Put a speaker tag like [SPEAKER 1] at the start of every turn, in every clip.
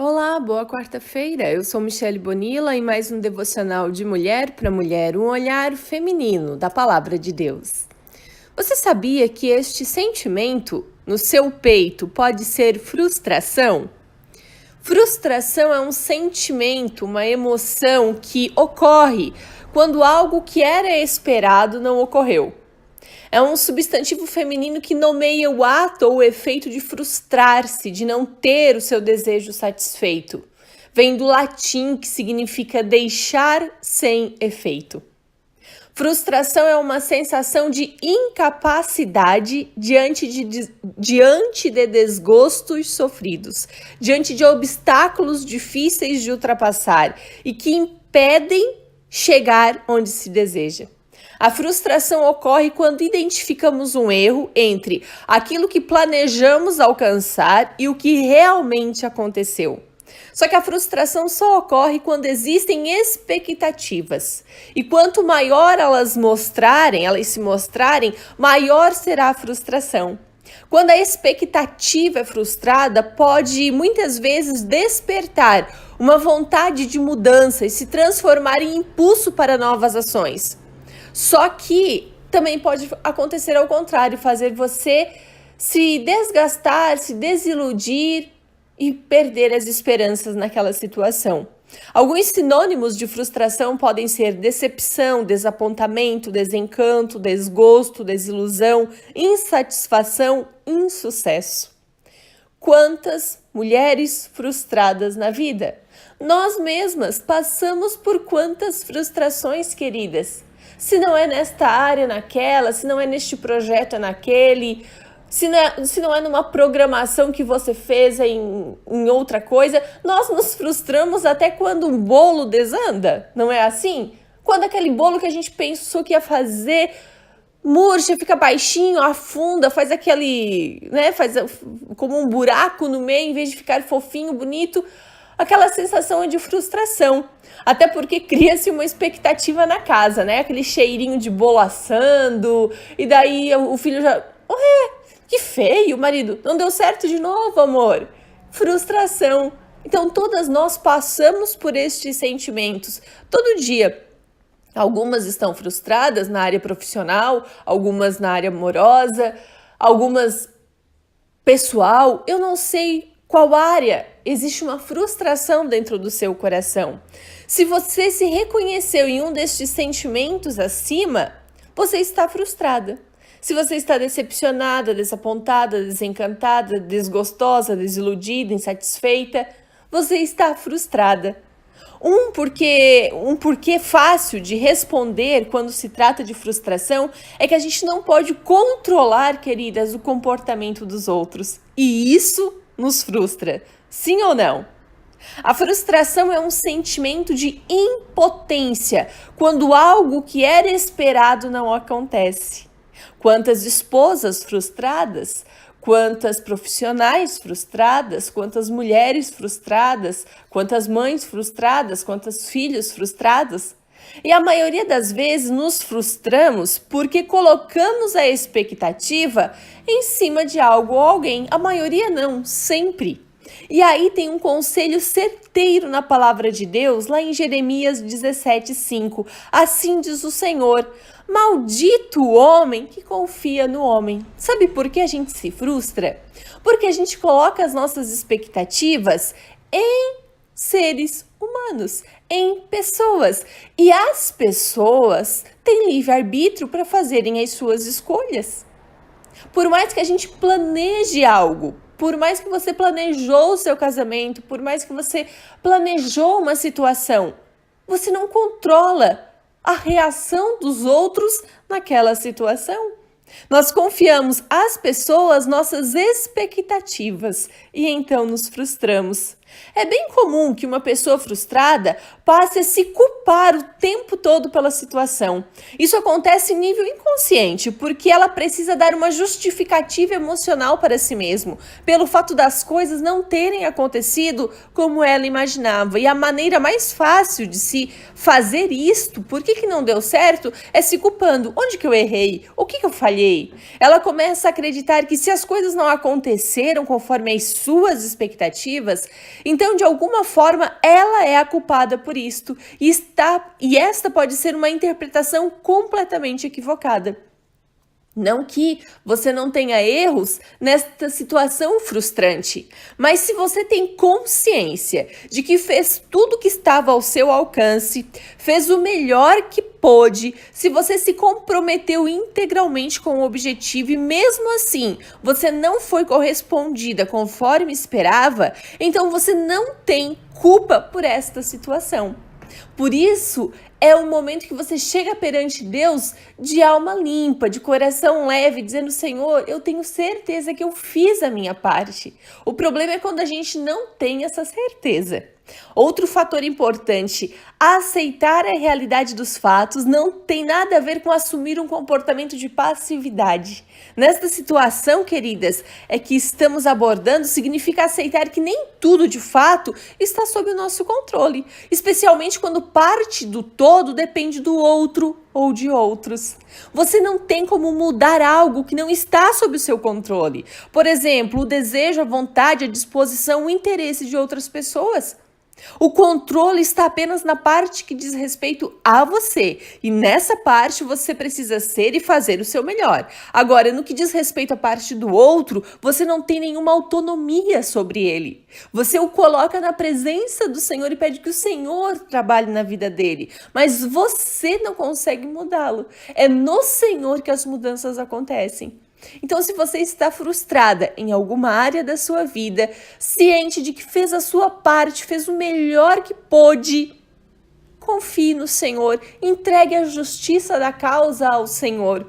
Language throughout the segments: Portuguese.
[SPEAKER 1] Olá, boa quarta-feira. Eu sou Michele Bonilla em mais um devocional de mulher para mulher, um olhar feminino da palavra de Deus. Você sabia que este sentimento no seu peito pode ser frustração? Frustração é um sentimento, uma emoção que ocorre quando algo que era esperado não ocorreu. É um substantivo feminino que nomeia o ato ou o efeito de frustrar-se, de não ter o seu desejo satisfeito. Vem do latim, que significa deixar sem efeito. Frustração é uma sensação de incapacidade diante de desgostos sofridos, diante de obstáculos difíceis de ultrapassar e que impedem chegar onde se deseja. A frustração ocorre quando identificamos um erro entre aquilo que planejamos alcançar e o que realmente aconteceu. Só que a frustração só ocorre quando existem expectativas. E quanto maior elas se mostrarem, maior será a frustração. Quando a expectativa é frustrada, pode muitas vezes despertar uma vontade de mudança e se transformar em impulso para novas ações. Só que também pode acontecer ao contrário, fazer você se desgastar, se desiludir e perder as esperanças naquela situação. Alguns sinônimos de frustração podem ser decepção, desapontamento, desencanto, desgosto, desilusão, insatisfação, insucesso. Quantas mulheres frustradas na vida? Nós mesmas passamos por quantas frustrações, queridas? Se não é nesta área, naquela, se não é neste projeto, é naquele, se não é numa programação que você fez em outra coisa, nós nos frustramos até quando um bolo desanda, não é assim? Quando aquele bolo que a gente pensou que ia fazer murcha, fica baixinho, afunda, faz aquele, faz como um buraco no meio, em vez de ficar fofinho, bonito, aquela sensação é de frustração. Até porque cria-se uma expectativa na casa, né? Aquele cheirinho de bolo assando, e daí o filho já... que feio, marido, não deu certo de novo, amor. Frustração. Então, todas nós passamos por estes sentimentos todo dia. Algumas estão frustradas na área profissional, algumas na área amorosa, algumas pessoal. Eu não sei qual área existe uma frustração dentro do seu coração. Se você se reconheceu em um destes sentimentos acima, você está frustrada. Se você está decepcionada, desapontada, desencantada, desgostosa, desiludida, insatisfeita, você está frustrada. Um porquê fácil de responder quando se trata de frustração é que a gente não pode controlar, queridas, o comportamento dos outros. E isso nos frustra. Sim ou não? A frustração é um sentimento de impotência quando algo que era esperado não acontece. Quantas esposas frustradas, quantas profissionais frustradas, quantas mulheres frustradas, quantas mães frustradas, quantos filhos frustrados. E a maioria das vezes nos frustramos porque colocamos a expectativa em cima de algo ou alguém. A maioria não, sempre. E aí tem um conselho certeiro na palavra de Deus, lá em Jeremias 17:5. Assim diz o Senhor: maldito o homem que confia no homem. Sabe por que a gente se frustra? Porque a gente coloca as nossas expectativas em seres humanos, em pessoas. E as pessoas têm livre-arbítrio para fazerem as suas escolhas. Por mais que a gente planeje algo, por mais que você planejou o seu casamento, por mais que você planejou uma situação, você não controla a reação dos outros naquela situação. Nós confiamos às pessoas nossas expectativas e então nos frustramos. É bem comum que uma pessoa frustrada passe a se culpar o tempo todo pela situação. Isso acontece em nível inconsciente, porque ela precisa dar uma justificativa emocional para si mesma, pelo fato das coisas não terem acontecido como ela imaginava. E a maneira mais fácil de se fazer isto, por que não deu certo, é se culpando. Onde que eu errei? O que eu falhei? falhei. Ela começa a acreditar que se as coisas não aconteceram conforme as suas expectativas, então de alguma forma ela é a culpada por isto. E esta pode ser uma interpretação completamente equivocada. Não que você não tenha erros nesta situação frustrante, mas se você tem consciência de que fez tudo que estava ao seu alcance, fez o melhor que pôde, se você se comprometeu integralmente com o objetivo e mesmo assim você não foi correspondida conforme esperava, então você não tem culpa por esta situação. Por isso, é o momento que você chega perante Deus de alma limpa, de coração leve, dizendo: Senhor, eu tenho certeza que eu fiz a minha parte. O problema é quando a gente não tem essa certeza. Outro fator importante, aceitar a realidade dos fatos não tem nada a ver com assumir um comportamento de passividade. Nesta situação, queridas, é que estamos abordando, significa aceitar que nem tudo de fato está sob o nosso controle, especialmente quando parte do todo depende do outro ou de outros. Você não tem como mudar algo que não está sob o seu controle. Por exemplo, o desejo, a vontade, a disposição, o interesse de outras pessoas. O controle está apenas na parte que diz respeito a você, e nessa parte você precisa ser e fazer o seu melhor. Agora, no que diz respeito à parte do outro, você não tem nenhuma autonomia sobre ele. Você o coloca na presença do Senhor e pede que o Senhor trabalhe na vida dele, mas você não consegue mudá-lo. É no Senhor que as mudanças acontecem. Então, se você está frustrada em alguma área da sua vida, ciente de que fez a sua parte, fez o melhor que pôde, confie no Senhor, entregue a justiça da causa ao Senhor,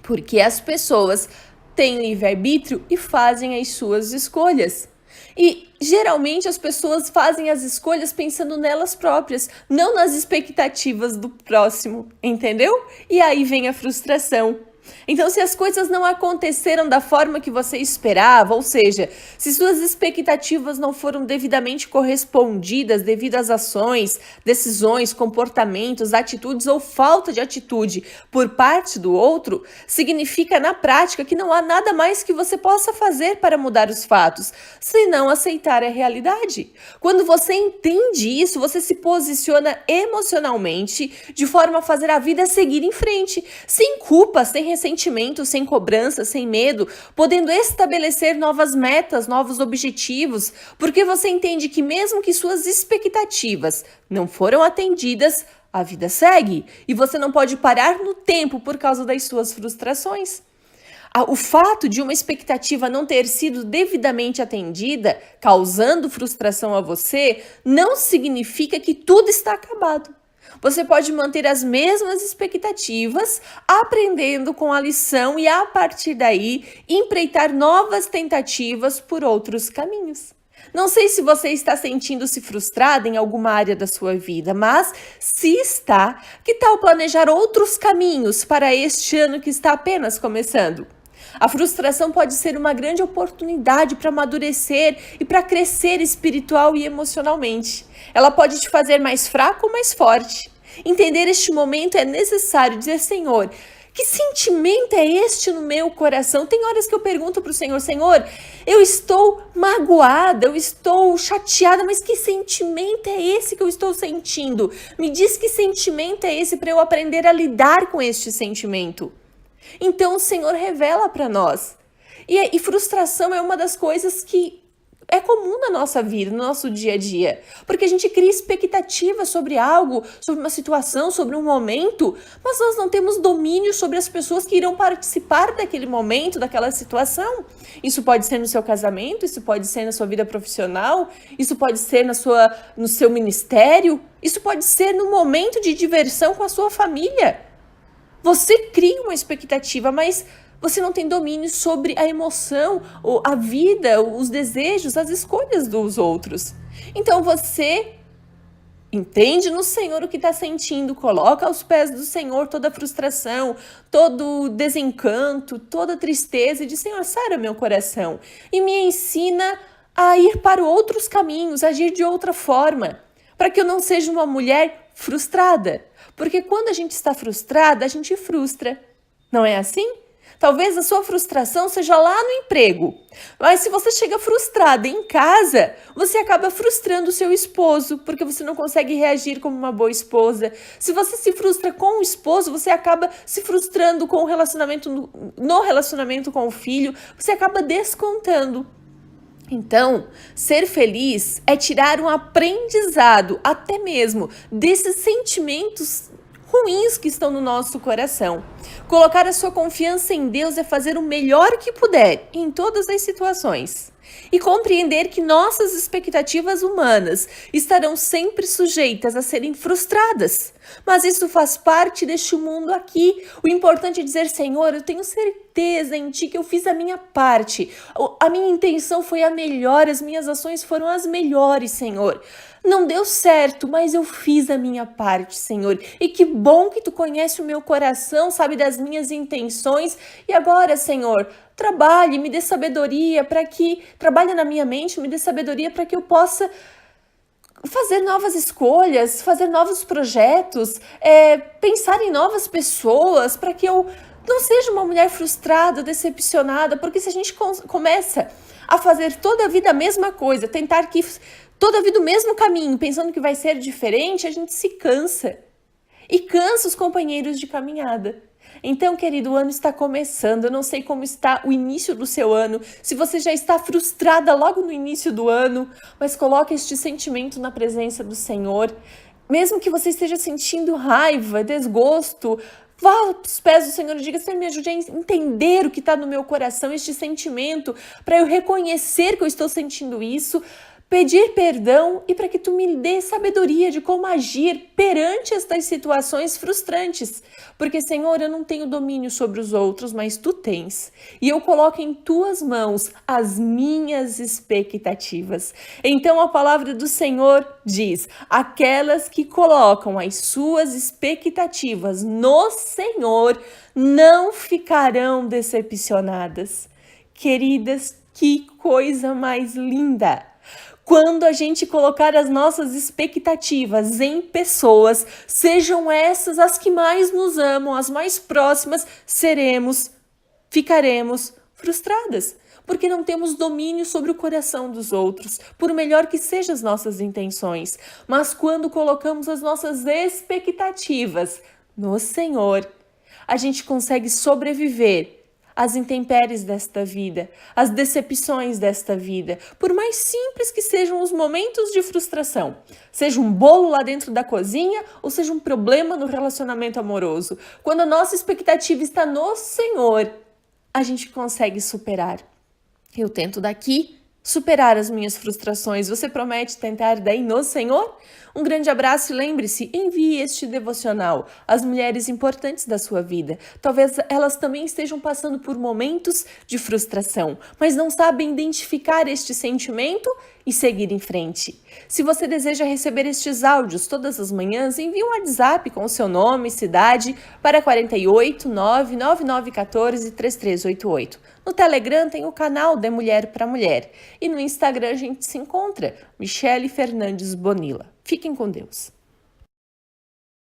[SPEAKER 1] porque as pessoas têm livre-arbítrio e fazem as suas escolhas. E geralmente as pessoas fazem as escolhas pensando nelas próprias, não nas expectativas do próximo, entendeu? E aí vem a frustração. Então, se as coisas não aconteceram da forma que você esperava, ou seja, se suas expectativas não foram devidamente correspondidas devido às ações, decisões, comportamentos, atitudes ou falta de atitude por parte do outro, significa na prática que não há nada mais que você possa fazer para mudar os fatos, senão aceitar a realidade. Quando você entende isso, você se posiciona emocionalmente de forma a fazer a vida seguir em frente, sem culpa, sem ressentimento, sem cobrança, sem medo, podendo estabelecer novas metas, novos objetivos, porque você entende que mesmo que suas expectativas não foram atendidas, a vida segue e você não pode parar no tempo por causa das suas frustrações. O fato de uma expectativa não ter sido devidamente atendida, causando frustração a você, não significa que tudo está acabado. Você pode manter as mesmas expectativas, aprendendo com a lição e, a partir daí, empreitar novas tentativas por outros caminhos. Não sei se você está sentindo-se frustrada em alguma área da sua vida, mas se está, que tal planejar outros caminhos para este ano que está apenas começando? A frustração pode ser uma grande oportunidade para amadurecer e para crescer espiritual e emocionalmente. Ela pode te fazer mais fraco ou mais forte. Entender este momento é necessário dizer: Senhor, que sentimento é este no meu coração? Tem horas que eu pergunto para o Senhor: Senhor, eu estou magoada, eu estou chateada, mas que sentimento é esse que eu estou sentindo? Me diz que sentimento é esse para eu aprender a lidar com este sentimento. Então o Senhor revela para nós. E frustração é uma das coisas que é comum na nossa vida, no nosso dia a dia. Porque a gente cria expectativas sobre algo, sobre uma situação, sobre um momento, mas nós não temos domínio sobre as pessoas que irão participar daquele momento, daquela situação. Isso pode ser no seu casamento, isso pode ser na sua vida profissional, isso pode ser no seu ministério, isso pode ser no momento de diversão com a sua família. Você cria uma expectativa, mas você não tem domínio sobre a emoção, a vida, os desejos, as escolhas dos outros. Então você entende no Senhor o que está sentindo, coloca aos pés do Senhor toda a frustração, todo o desencanto, toda a tristeza e diz: Senhor, sara meu coração e me ensina a ir para outros caminhos, agir de outra forma, para que eu não seja uma mulher frustrada. Porque quando a gente está frustrada, a gente frustra. Não é assim? Talvez a sua frustração seja lá no emprego. Mas se você chega frustrada em casa, você acaba frustrando o seu esposo, porque você não consegue reagir como uma boa esposa. Se você se frustra com o esposo, você acaba se frustrando com o relacionamento no relacionamento com o filho, você acaba descontando. Então, ser feliz é tirar um aprendizado, até mesmo, desses sentimentos ruins que estão no nosso coração. Colocar a sua confiança em Deus é fazer o melhor que puder em todas as situações. E compreender que nossas expectativas humanas estarão sempre sujeitas a serem frustradas. Mas isso faz parte deste mundo aqui. O importante é dizer: Senhor, eu tenho certeza em Ti que eu fiz a minha parte. A minha intenção foi a melhor, as minhas ações foram as melhores, Senhor. Não deu certo, mas eu fiz a minha parte, Senhor. E que bom que Tu conhece o meu coração, sabe das minhas intenções. E agora, Senhor, trabalhe, me dê sabedoria trabalhe na minha mente, me dê sabedoria para que eu possa fazer novas escolhas, fazer novos projetos, pensar em novas pessoas, para que eu não seja uma mulher frustrada, decepcionada, porque se a gente começa a fazer toda a vida a mesma coisa, tentar que toda a vida o mesmo caminho, pensando que vai ser diferente, a gente se cansa. E cansa os companheiros de caminhada. Então, querido, o ano está começando. Eu não sei como está o início do seu ano, se você já está frustrada logo no início do ano, mas coloque este sentimento na presença do Senhor. Mesmo que você esteja sentindo raiva, desgosto, vá aos pés do Senhor e diga: Senhor, me ajude a entender o que está no meu coração, este sentimento, para eu reconhecer que eu estou sentindo isso, pedir perdão e para que Tu me dê sabedoria de como agir perante estas situações frustrantes. Porque, Senhor, eu não tenho domínio sobre os outros, mas Tu tens. E eu coloco em Tuas mãos as minhas expectativas. Então a palavra do Senhor diz: aquelas que colocam as suas expectativas no Senhor não ficarão decepcionadas. Queridas, que coisa mais linda! Quando a gente colocar as nossas expectativas em pessoas, sejam essas as que mais nos amam, as mais próximas, ficaremos frustradas, porque não temos domínio sobre o coração dos outros, por melhor que sejam as nossas intenções. Mas quando colocamos as nossas expectativas no Senhor, a gente consegue sobreviver às intempéries desta vida, às decepções desta vida, por mais simples que sejam os momentos de frustração, seja um bolo lá dentro da cozinha ou seja um problema no relacionamento amoroso. Quando a nossa expectativa está no Senhor, a gente consegue superar. Eu tento daqui superar as minhas frustrações. Você promete tentar daí no Senhor? Um grande abraço e lembre-se, envie este devocional às mulheres importantes da sua vida. Talvez elas também estejam passando por momentos de frustração, mas não sabem identificar este sentimento e seguir em frente. Se você deseja receber estes áudios todas as manhãs, envie um WhatsApp com o seu nome e cidade para 48 99914 3388. No Telegram tem o canal da Mulher para Mulher e no Instagram a gente se encontra, Michele Fernandes Bonilla. Fiquem com Deus.